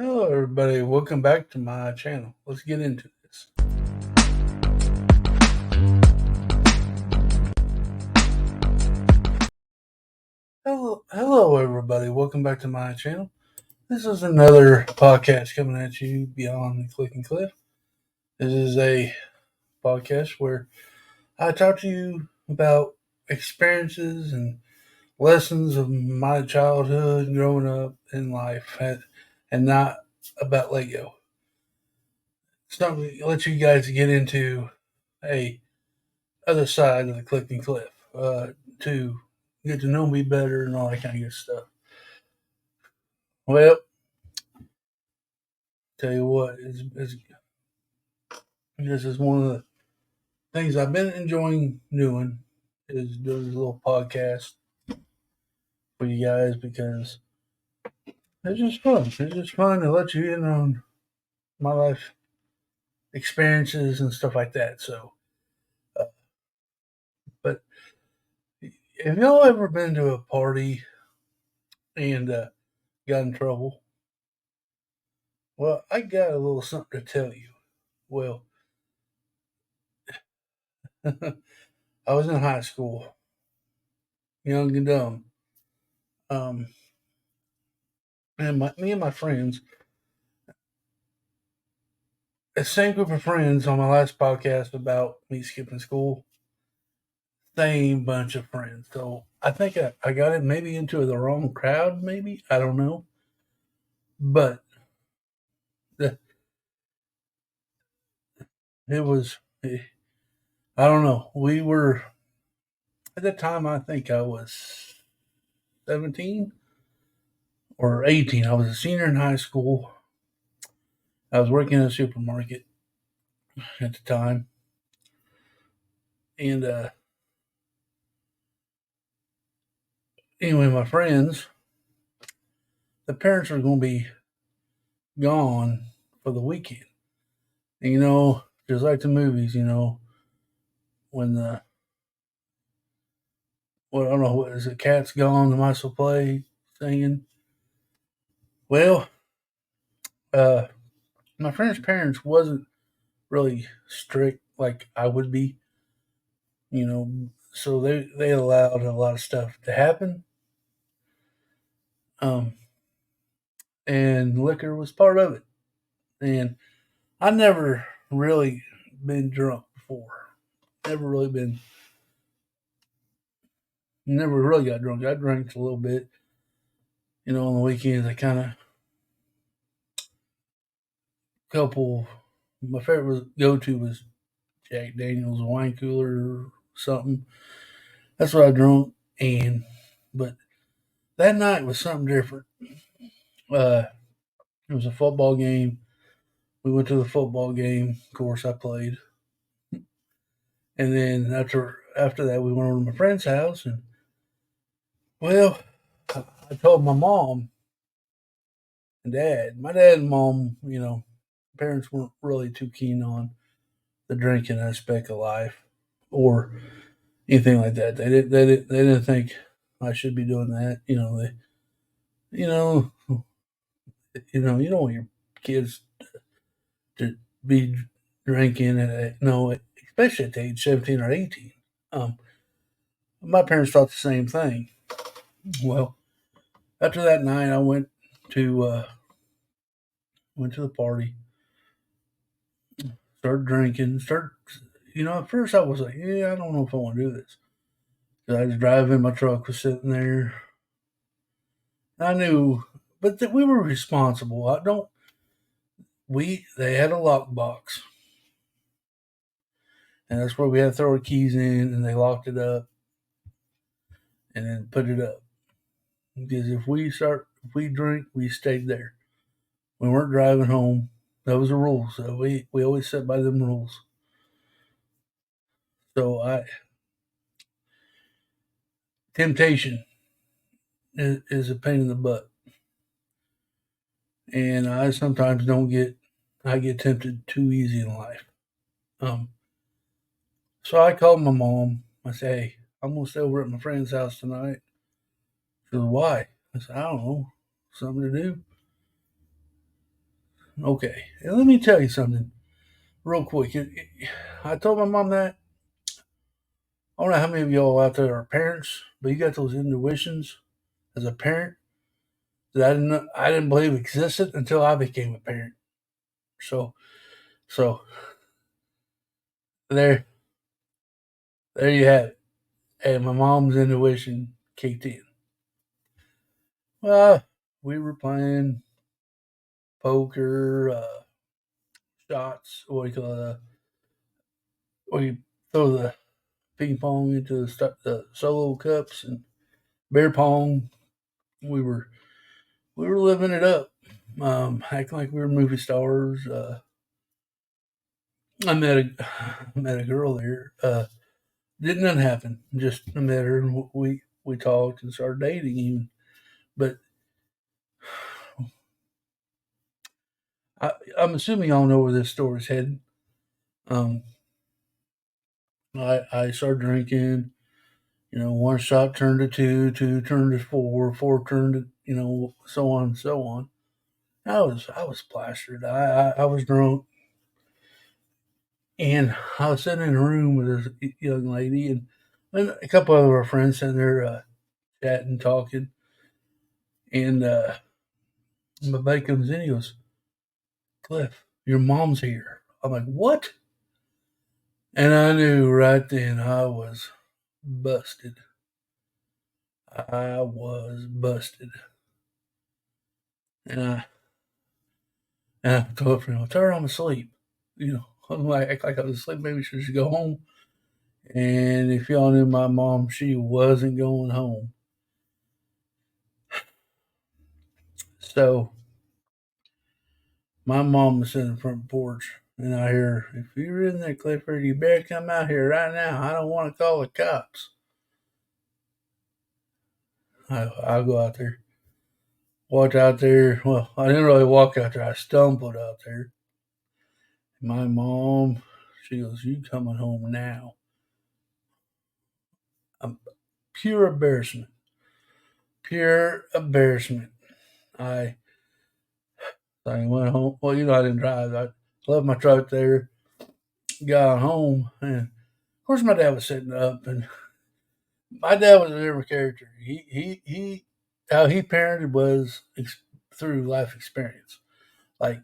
Hello, everybody. Welcome back to my channel. Let's get into this. Hello, everybody. Welcome back to my channel. This is another podcast coming at you beyond the click and cliff. This is a podcast where I talk to you about experiences and lessons of my childhood, growing up in life, and not about Lego. It's not let you guys get into a other side of the click and cliff to get to know me better and all that kind of good stuff. Well, tell you what, this is one of the things I've been enjoying doing is doing this little podcast for you guys because it's just fun. It's just fun to let you in on my life experiences and stuff like that. So, uh, but have y'all ever been to a party and got in trouble? Well, I got a little something to tell you. Well, I was in high school, young and dumb. Um, and me and my friends, the same group of friends on my last podcast about me skipping school, same bunch of friends. So I think I got it maybe into the wrong crowd, maybe. I don't know. But the, it was, I don't know. We were, at the time, I think I was 17 or 18. I was a senior in high school. I was working in a supermarket at the time. And anyway, my friends, the parents are going to be gone for the weekend. And, just like the movies, when I don't know, what is it, cat's gone, the mice will play, singing. Well, uh, my friend's parents wasn't really strict like I would be, so they allowed a lot of stuff to happen. Um, and liquor was part of it. And I never really been drunk before. Never really been Never really got drunk. I drank a little bit, on the weekends. I kind of couple. My favorite go to was Jack Daniel's wine cooler or something. That's what I drunk. But that night was something different. Uh, it was a football game. We went to the football game. Of course, I played, and then after that, we went over to my friend's house, and well, I told my mom and dad. My dad and mom, parents weren't really too keen on the drinking aspect of life or anything like that. They didn't think I should be doing that. You know, you don't want your kids to be drinking especially at the age 17 or 18. Um, my parents thought the same thing. Well, after that night, I to uh, went to the party, started drinking, at first I was like, yeah, I don't know if I want to do this. I was driving, my truck was sitting there. I knew, but we were responsible. I don't. They had a lockbox, and that's where we had to throw our keys in, and they locked it up, and then put it up. Because if we drink, we stayed there. We weren't driving home. That was the rules. So we always set by them rules. So temptation is a pain in the butt, and I sometimes don't get. I get tempted too easy in life. Um, so I called my mom. I said, "Hey, I'm gonna stay over at my friend's house tonight." She goes, "Why?" I said, "I don't know, something to do." Okay, and let me tell you something real quick. I told my mom that. I don't know how many of y'all out there are parents, but you got those intuitions as a parent that I didn't believe existed until I became a parent. So so there there you have it. And my mom's intuition kicked in. Well, we were playing poker, shots. What do you call it? We throw the ping pong into the solo cups and beer pong. We were we were living it up, acting like we were movie stars. I met a met a girl there. Didn't nothing happen. Just I met her and we talked and started dating even. But I'm assuming y'all know where this story's headed. Um, I started drinking. One shot turned to two, two turned to four, four turned to so on and so on. I was plastered. I was drunk, and I was sitting in a room with this young lady and a couple of our friends sitting there chatting, talking, and my buddy comes in. He goes, "Cliff, your mom's here." I'm like, "What?" And I knew right then I was busted. I was busted, and I told her, "Tell her I'm asleep." I'm like, act like I was asleep. Maybe she should go home. And if y'all knew my mom, she wasn't going home. So my mom was sitting in the front porch, and I hear, "If you're in there, Clifford, you better come out here right now. I don't want to call the cops." I'll go out there, walked out there. Well, I didn't really walk out there. I stumbled out there. My mom, she goes, "You coming home now?" I'm pure embarrassment. Pure embarrassment. I I went home. Well, I didn't drive. I left my truck there, got home, and of course my dad was sitting up, and my dad was a different character. He how he parented was through life experience. Like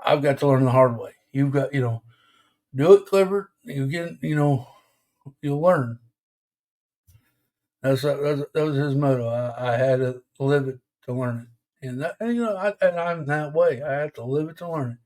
I've got to learn the hard way. You've got do it, Clifford. You get you'll learn. That was his motto. I had to live it to learn it, and I'm that way. I have to live it to learn it.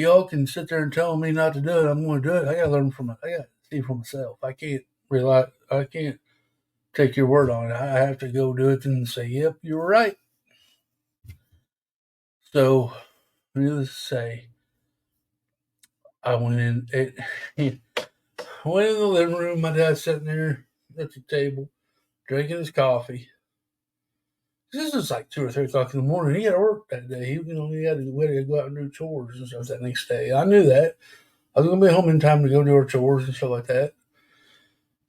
Y'all can sit there and tell me not to do it. I'm going to do it. I got to learn from it. I got to see for myself. I can't rely. I can't take your word on it. I have to go do it and say, "Yep, you were right." So, needless to say, I went in. Went in the living room. My dad's sitting there at the table, drinking his coffee. This is like 2 or 3 o'clock in the morning. He had to work that day. We had to go out and do chores and stuff that next day. I knew that. I was gonna be home in time to go do our chores and stuff like that.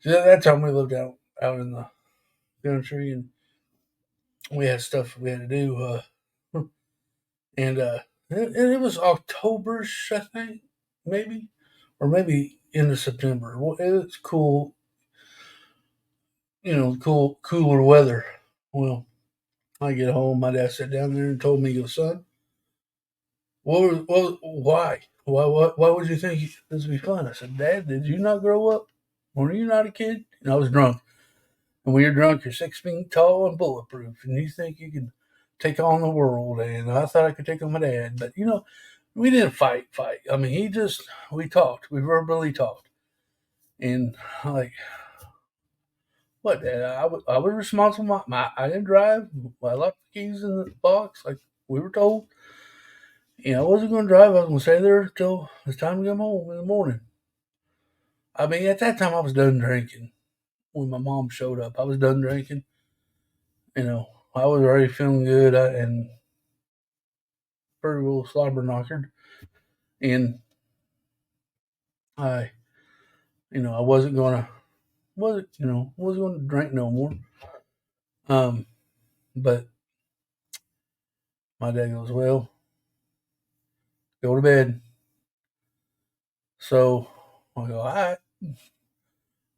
So at that time we lived out in the country and we had stuff we had to do. And it was Octoberish, I think, maybe, or maybe into September. Well, it's cool, cooler weather. Well, I get home, my dad sat down there and told me, he goes, "Son, why? Why would you think this would be fun?" I said, "Dad, did you not grow up? Were you not a kid?" And I was drunk. And when you're drunk, you're 6 feet tall and bulletproof, and you think you can take on the world. And I thought I could take on my dad, but we didn't fight. I mean, we talked, we verbally talked, and like, what? Dad? I was responsible. I didn't drive. I left the keys in the box, like we were told. I wasn't going to drive. I was going to stay there till it's time to come home in the morning. I mean, at that time, I was done drinking. When my mom showed up, I was done drinking. I was already feeling good and pretty well slobber knockered, and I, I wasn't going to drink no more. Um, but my dad goes, "Well, go to bed. So I go, all right,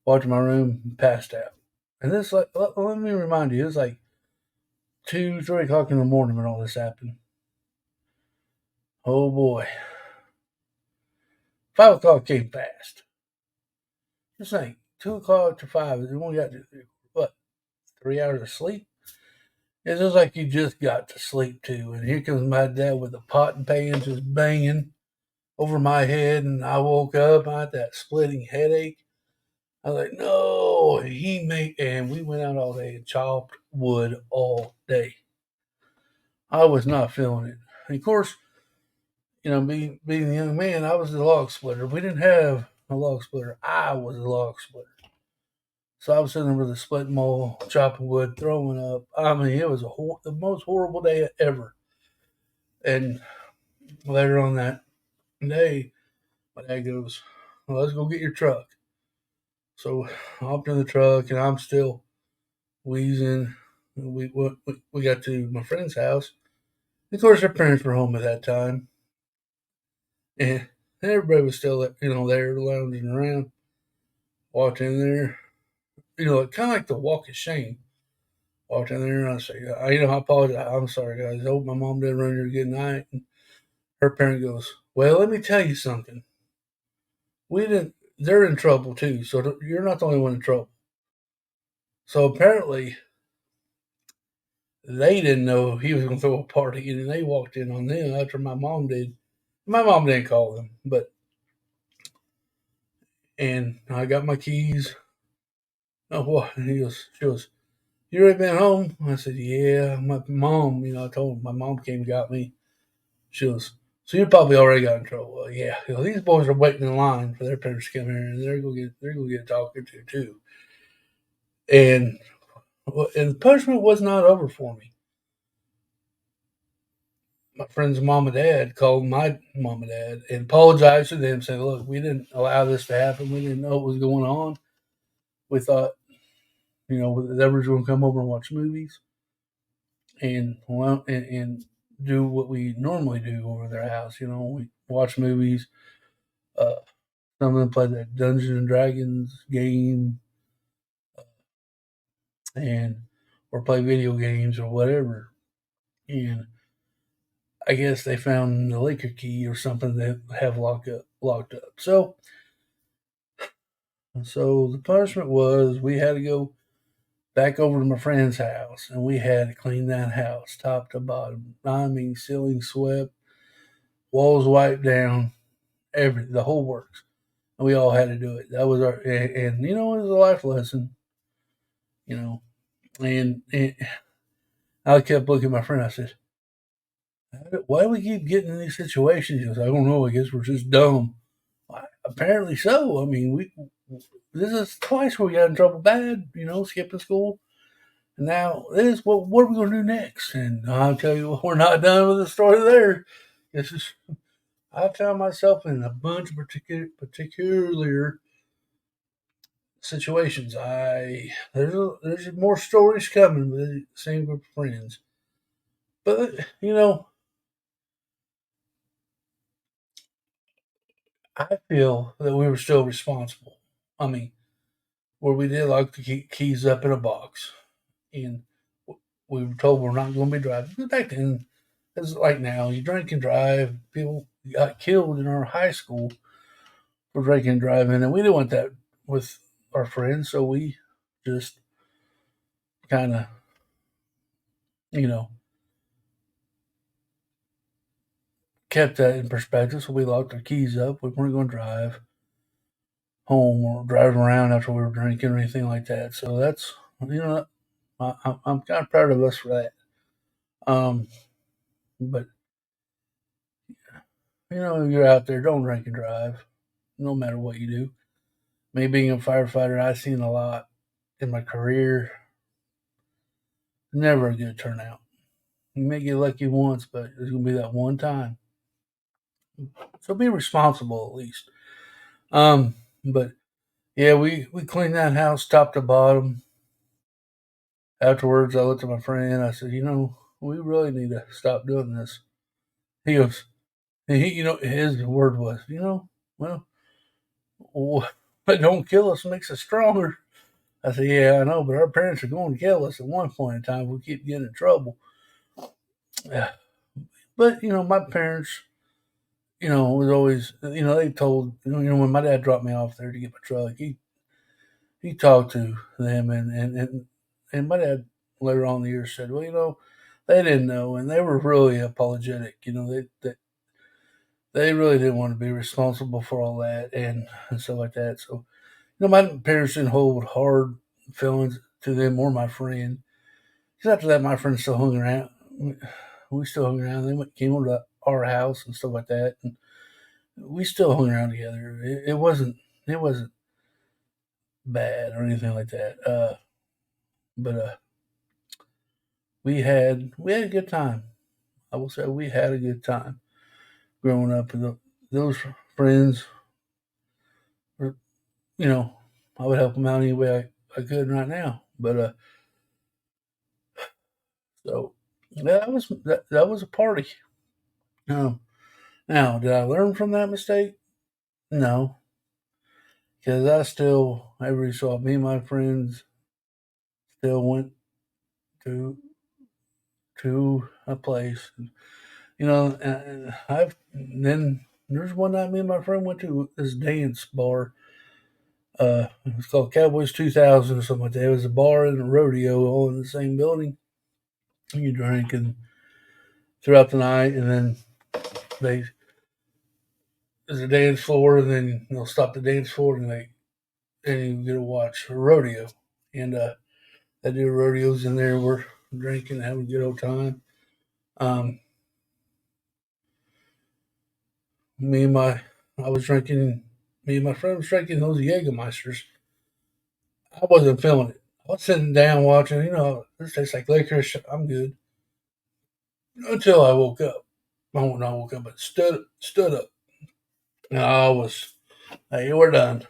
walked to my room, passed out. And this, like, let me remind you, it was like 2, 3 o'clock in the morning when all this happened. Oh boy. 5 o'clock came fast. Just like 2 o'clock to 5, we only got, what, 3 hours of sleep? It's just like you just got to sleep too. And here comes my dad with a pot and pan just banging over my head. And I woke up, I had that splitting headache. I was like, no, and we went out all day and chopped wood all day. I was not feeling it. And of course, being a young man, I was the log splitter. We didn't have a log splitter. I was a log splitter. So I was sitting there with a split mole, chopping wood, throwing up. I mean, it was the most horrible day ever. And later on that day, my dad goes, well, let's go get your truck. So I hopped in the truck, and I'm still wheezing. We got to my friend's house. Of course, their parents were home at that time, and everybody was still, there lounging around. Walked in there, kind of like the walk of shame. Walked in there, and I say, I apologize. I'm sorry, guys. I hope my mom didn't run you a good night. And her parent goes, well, let me tell you something. We didn't. They're in trouble too, so you're not the only one in trouble. So apparently, they didn't know he was going to throw a party, and then they walked in on them after my mom did. My mom didn't call them, and I got my keys. Oh, what? And she goes, you already been home? I said, yeah. My mom, I told her my mom came and got me. She goes, so you probably already got in trouble. Well, yeah. These boys are waiting in line for their parents to come here, and they're gonna get talking to too. And and the punishment was not over for me. My friend's mom and dad called my mom and dad and apologized to them, saying, look, we didn't allow this to happen. We didn't know what was going on. We thought, they were going to come over and watch movies and do what we normally do over their house. We watch movies. Uh, some of them play that Dungeons and Dragons game, and or play video games or whatever. And I guess they found the liquor key or something that have locked up. So the punishment was we had to go back over to my friend's house, and we had to clean that house top to bottom. I mean, ceiling swept, walls wiped down, the whole works. And we all had to do it. That was and it was a life lesson, you know. And I kept looking at my friend. I said, why do we keep getting in these situations? He goes, I don't know. I guess we're just dumb. Apparently so. I mean, this is twice where we got in trouble bad, skipping school. And now this, what are we going to do next? And I'll tell you what, we're not done with the story there. This is, I found myself in a bunch of particular situations. There's more stories coming with the same group of friends. But, I feel that we were still responsible. I mean, where we did like to keep keys up in a box. And we were told we're not going to be driving. But back then, it's like now, you drink and drive. People got killed in our high school for drinking and driving, and we didn't want that with our friends, so we just kind of, you know, kept that in perspective. So we locked our keys up. We weren't going to drive home or drive around after we were drinking or anything like that. So that's, I'm kind of proud of us for that. Um, but you're out there, don't drink and drive, no matter what you do. Me being a firefighter, I've seen a lot in my career. Never a good turnout. You may get lucky once, but there's gonna be that one time. So be responsible at least. But yeah, we cleaned that house top to bottom. Afterwards, I looked at my friend. I said, we really need to stop doing this. He goes, And his word was, well, what don't kill us makes us stronger. I said, yeah, I know, but our parents are going to kill us at one point in time if we keep getting in trouble. Yeah. But, my parents, was always, they told, when my dad dropped me off there to get my truck, he talked to them, and my dad later on in the year said, well, they didn't know, and they were really apologetic. They really didn't want to be responsible for all that and stuff like that. So, my parents didn't hold hard feelings to them or my friend. Because after that, my friends still hung around. We still hung around. Came over to our house and stuff like that, and we still hung around together. It wasn't bad or anything like that. But we had a good time. I will say we had a good time growing up, and those friends were, you know, I would help them out any way I could right now. But so that was a party. Um, Now, did I learn from that mistake? No, because I still every so often, me and my friends still went to a place. I've then there's one night me and my friend went to this dance bar. It was called Cowboys 2000 or something like that. It was a bar and a rodeo all in the same building. You drink and throughout the night, and then they there's a dance floor, and then they'll stop the dance floor, and you get to watch a rodeo. And they do rodeos in there. We're drinking, having a good old time. Um, me and my I was drinking. Me and my friend was drinking those Jägermeisters. I wasn't feeling it. I was sitting down watching. This tastes like licorice. I'm good until I woke up. Oh, not woke up, but stood up. And I was, hey, we're done.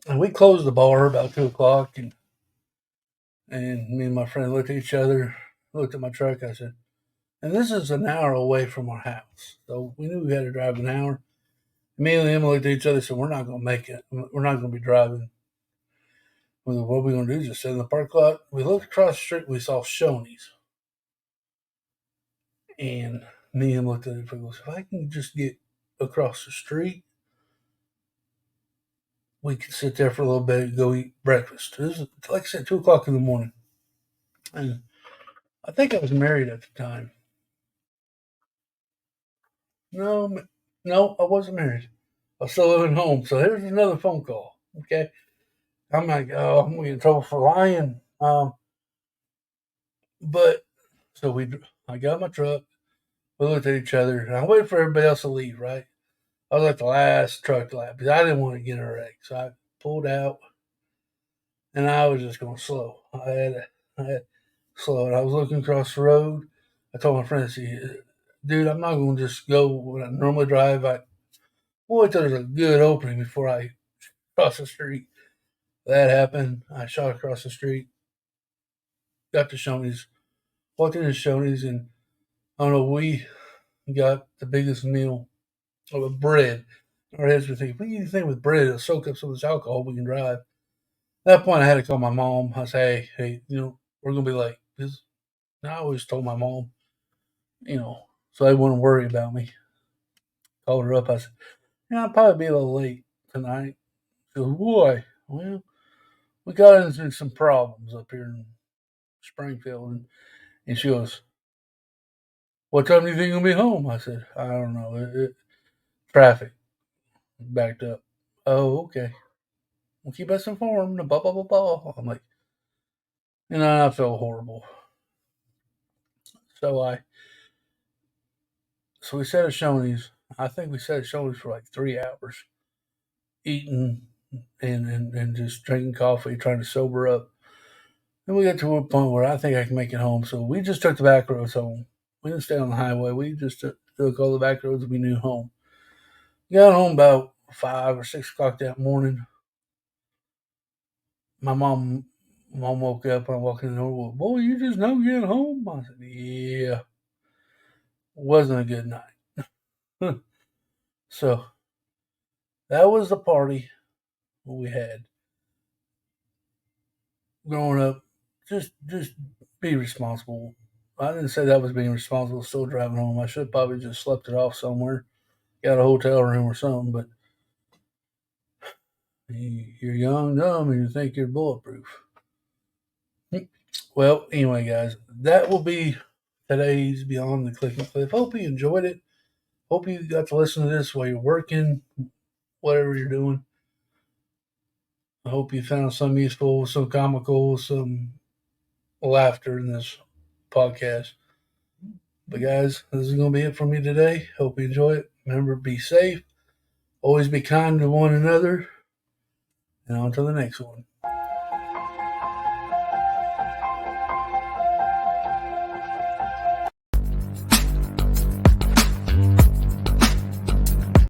And we closed the bar about 2 o'clock, and me and my friend looked at each other, looked at my truck. I said, and this is an hour away from our house, so we knew we had to drive an hour. Me and him looked at each other and said, we're not going to make it. We're not going to be driving. We said, what are we going to do? Just sit in the parking lot? We looked across the street. We saw Shoney's. And me and him looked at it and goes, if I can just get across the street, we could sit there for a little bit and go eat breakfast. This is, like I said, 2 o'clock in the morning. And I think I was married at the time. No, no, I wasn't married. I was still living home. So here's another phone call. Okay. I'm like, oh, I'm going to get in trouble for lying. But so I got my truck. We looked at each other, and I waited for everybody else to leave, right? I was like the last truck to lap because I didn't want to get in a wreck. So I pulled out, and I was just going slow. I had slow, and I was looking across the road. I told my friend, "See, dude, I'm not going to just go when I normally drive. We'll wait till there's a good opening before I cross the street." That happened. I shot across the street, got to Shoney's, walked into Shoney's, and I don't know, we got the biggest meal of bread. Our heads were thinking, what do you think with bread? It'll soak up some of this alcohol. We can drive. At that point, I had to call my mom. I said, hey, we're going to be late. Because I always told my mom, so they wouldn't worry about me. Called her up. I said, I'll probably be a little late tonight. She goes, why? Well, we got into some problems up here in Springfield. And she goes, what time do you think you'll be home? I said, I don't know. Traffic backed up. Oh, okay. Well, keep us informed. Blah, blah, blah, blah. I'm like, I felt horrible. So we sat at Shoney's. I think we sat at Shoney's for like 3 hours, eating and just drinking coffee, trying to sober up. Then we got to a point where I think I can make it home. So we just took the back roads home. We didn't stay on the highway. We just took all the back roads and we knew home. Got home about 5 or 6 o'clock that morning. My mom woke up and I walked in the door. Well, boy, you just now getting home? I said, yeah. Wasn't a good night. So that was the party we had growing up. Just be responsible. I didn't say that was being responsible. Still driving home. I should probably just slept it off somewhere, got a hotel room or something. But you're young, dumb, and you think you're bulletproof. Well, anyway, guys, that will be today's Beyond the Cliff and Cliff. Hope you enjoyed it. Hope you got to listen to this while you're working, whatever you're doing. I hope you found some useful, some comical, some laughter in this podcast. But guys, this is going to be it for me today. Hope you enjoy it. Remember, be safe. Always be kind to one another. And on to the next one.